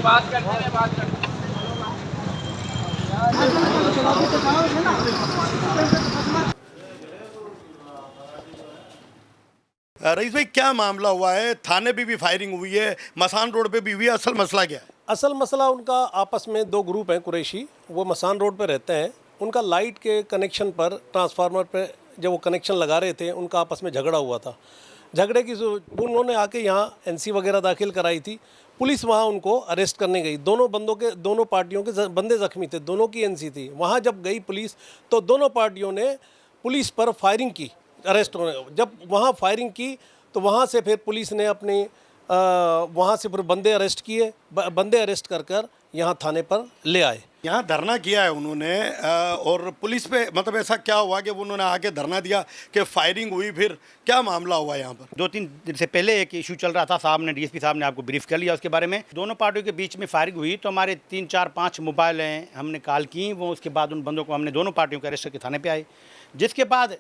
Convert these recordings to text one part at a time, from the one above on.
बात करते हैं, बात करते हैं। रईस भाई, क्या मामला हुआ है? थाने पे भी फायरिंग हुई है, मसान रोड पे भी हुई है, असल मसला क्या है? असल मसला उनका आपस में दो ग्रुप हैं कुरैशी, वो मसान रोड पे रहते हैं। उनका लाइट के कनेक्शन पर ट्रांसफार्मर पे जब वो कनेक्शन लगा रहे थे, उनका आपस में झगड़ा हुआ था। झगड़े की उन्होंने आके यहाँ एनसी वगैरह दाखिल कराई थी। पुलिस वहाँ उनको अरेस्ट करने गई। दोनों पार्टियों के बंदे जख्मी थे, दोनों की एनसी थी। वहाँ जब गई पुलिस तो दोनों पार्टियों ने पुलिस पर फायरिंग की। अरेस्ट होने जब वहाँ फायरिंग की तो वहाँ से फिर पुलिस ने अपनी वहाँ से फिर बंदे अरेस्ट किए। बंदे अरेस्ट कर यहाँ थाने पर ले आए। यहाँ धरना किया है उन्होंने और पुलिस पे मतलब ऐसा क्या हुआ कि वो उन्होंने आके धरना दिया कि फायरिंग हुई? फिर क्या मामला हुआ यहाँ पर? 2-3 दिन से पहले एक इशू चल रहा था, साहब ने डीएसपी साहब ने आपको ब्रीफ कर लिया उसके बारे में। दोनों पार्टियों के बीच में फायरिंग हुई तो हमारे 3-4-5 मोबाइल हैं, हमने कॉल की। वो उसके बाद उन बंदों को हमने दोनों पार्टियों के अरेस्ट करके थाने पर आए। जिसके बाद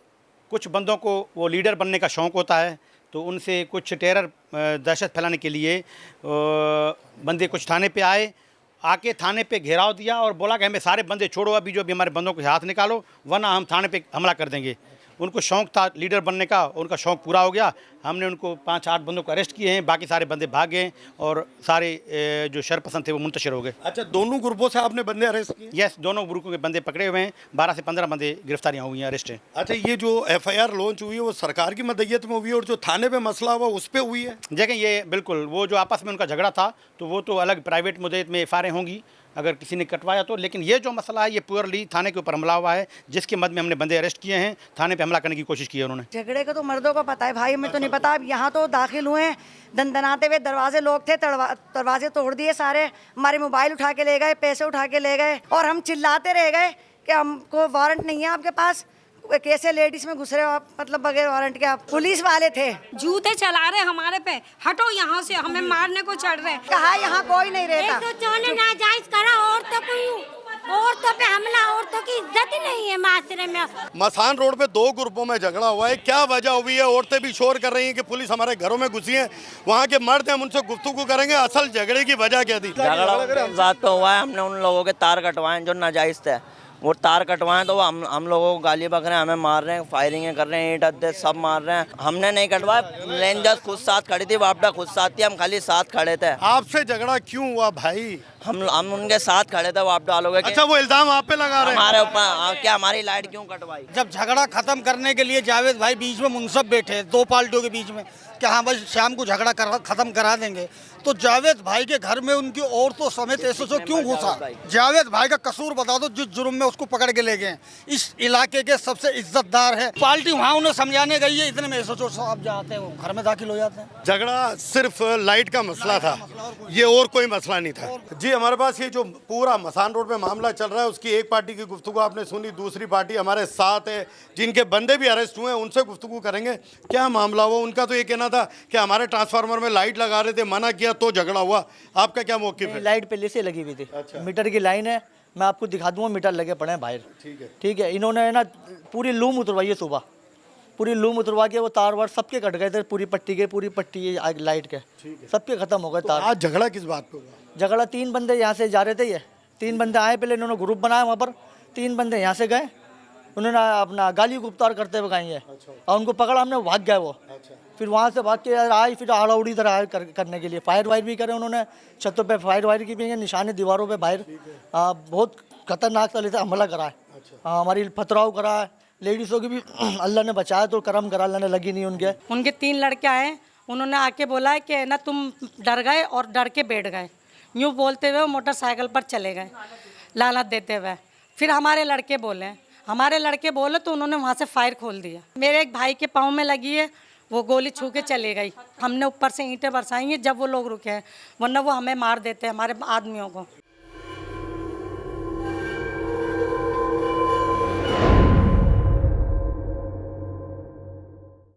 कुछ बंदों को वो लीडर बनने का शौक़ होता है, तो उनसे कुछ टेरर दहशत फैलाने के लिए बंदे कुछ थाने पे आए। आके थाने पे घेराव दिया और बोला कि हमें सारे बंदे छोड़ो, अभी जो भी हमारे बंदों को हाथ निकालो वरना हम थाने पे हमला कर देंगे। उनको शौक़ था लीडर बनने का, उनका शौक़ पूरा हो गया। हमने उनको 5-8 बंदों को अरेस्ट किए हैं, बाकी सारे बंदे भाग गए और सारे जो शरपसंद थे वो मुंतशिर हो गए। अच्छा, दोनों ग्रुपों से आपने बंदे अरेस्ट किए? यस, दोनों ग्रुपों के बंदे पकड़े हुए हैं। 12 से 15 बंदे गिरफ्तारियाँ हुई हैं, अरेस्ट हैं। अच्छा, ये जो FIR लॉन्च हुई है वो सरकार की मदयत में हुई है और जो थाने पे मसला हुआ उस पर हुई है? देखें, ये बिल्कुल वो जो आपस में उनका झगड़ा था तो वो तो अलग प्राइवेट मुद्दे में FIR होंगी अगर किसी ने कटवाया तो। लेकिन ये जो मसला है ये प्योरली थाने के ऊपर हमला हुआ है, जिसके मद में हमने बंदे अरेस्ट किए हैं। थाने पे हमला करने की कोशिश की है उन्होंने। झगड़े का तो मर्दों को पता है भाई, हमें तो नहीं पता। अब यहाँ तो दाखिल हुए हैं, दनदनाते हुए दरवाजे लोग थे, दरवाजे तोड़ दिए सारे। हमारे मोबाइल उठा के ले गए, पैसे उठा के ले गए और हम चिल्लाते रह गए कि हमको वारंट नहीं है आपके पास, कैसे लेडीज में घुस रहे हो आप, मतलब बगैर वारंट के। आप पुलिस वाले थे, जूते चला रहे हमारे पे, हटो यहाँ से, हमें मारने को चढ़ रहे। कहा यहाँ कोई नहीं रहता। तो नाजायज करा, औरतों पे हमला, औरतों की इज्जत ही नहीं है माशरे में। मसान रोड पे दो ग्रुपों में झगड़ा हुआ है, क्या वजह हुई है? औरतें भी शोर कर रही हैं कि पुलिस हमारे घरों में घुसी है। वहाँ के मर्द हैं, हम उनसे गुफ्तगू करेंगे। असल झगड़े की वजह क्या थी? झगड़ा जात पे हुआ है। हमने उन लोगों के तार कटवाए जो नाजायज थे, वो तार कटवाएं तो वो हम लोगों को गाली बक रहे हैं, हमें मार रहे हैं, फायरिंग कर रहे हैं, ईंट अद्दे सब मार रहे हैं। हमने नहीं कटवाया, रेंजर्स खुद साथ खड़ी थी, वापडा खुद साथ थी, हम खाली साथ खड़े थे। आपसे झगड़ा क्यों हुआ भाई? हम उनके साथ खड़े थे, वापडा लोग। अच्छा, वो इल्जाम आप पे लगा रहे हैं? हमारे ऊपर क्या, हमारी लाइट क्यों कटवाई? जब झगड़ा खत्म करने के लिए जावेद भाई बीच में मुनसब बैठे दो पार्टियों के बीच में कि हाँ भाई शाम को झगड़ा खत्म करा देंगे, तो जावेद भाई के घर में उनकी औरतों समेत एसएचओ क्यों घुसा? जावेद भाई का कसूर बता दो, जिस जुर्म में उसको पकड़ के ले गए। इस इलाके के सबसे इज्जतदार है। पार्टी वहाँ उन्हें समझाने गई है, इतने में एसएचओ साहब जाते हैं, वो घर में दाखिल हो जाते हैं। झगड़ा सिर्फ लाइट का मसला था, ये और कोई मसला नहीं था। जी, हमारे पास ये जो पूरा मसान रोड पे मामला चल रहा है उसकी एक पार्टी की गुफ्तगू आपने सुनी, दूसरी पार्टी हमारे साथ है जिनके बंदे भी अरेस्ट हुए हैं, उनसे गुफ्तगू करेंगे। क्या मामला हुआ? उनका तो ये कहना था कि हमारे ट्रांसफार्मर में लाइट लगा रहे थे, मना किया तो झगड़ा हुआ। आपका क्या मौक़िफ़ है? लाइट पहले से लगी हुई थी। अच्छा। मीटर की लाइन है, मैं आपको दिखा दूंगा, मीटर लगे पड़े हैं बाहर। ठीक है। इन्होंने ना पूरी लूम उतरवाई है, सुबह पूरी लूम उतरवा के वो तार वार सबके कट गए थे, पूरी पट्टी लाइट के सबके खत्म हो गए तार। आज झगड़ा किस बात पे हुआ? झगड़ा 3 बंदे यहाँ से जा रहे थे, ये 3 बंदे आए, पहले इन्होंने ग्रुप बनाया वहाँ पर, 3 बंदे यहाँ से गए, उन्होंने अपना गाली गुप्तार करते हुए गए हैं और उनको पकड़ा, हमने भाग गए वो। फिर वहाँ से भाग के आए, फिर आड़ा उड़ी तरह आए करने के लिए फायर वायर भी करे उन्होंने, छतों पे फायर वायर की भी है, निशाने दीवारों पे बाहर। बहुत खतरनाक तरीके से हमला करा है। हमारी पथराव करा है, लेडीज़ों की भी अल्लाह ने बचाया तो करम करा, अल्लाह ने लगी नहीं उनके 3 लड़के आए, उन्होंने आके बोला कि ना तुम डर गए और डर के बैठ गए, यूँ बोलते हुए मोटरसाइकिल पर चले गए लानत देते हुए। फिर हमारे लड़के बोले तो उन्होंने वहाँ से फायर खोल दिया। मेरे एक भाई के पाँव में लगी है, वो गोली छू के चले गई। हमने ऊपर से ईंटें बरसाई हैं जब वो लोग रुके हैं, वरना वो हमें मार देते हमारे आदमियों को।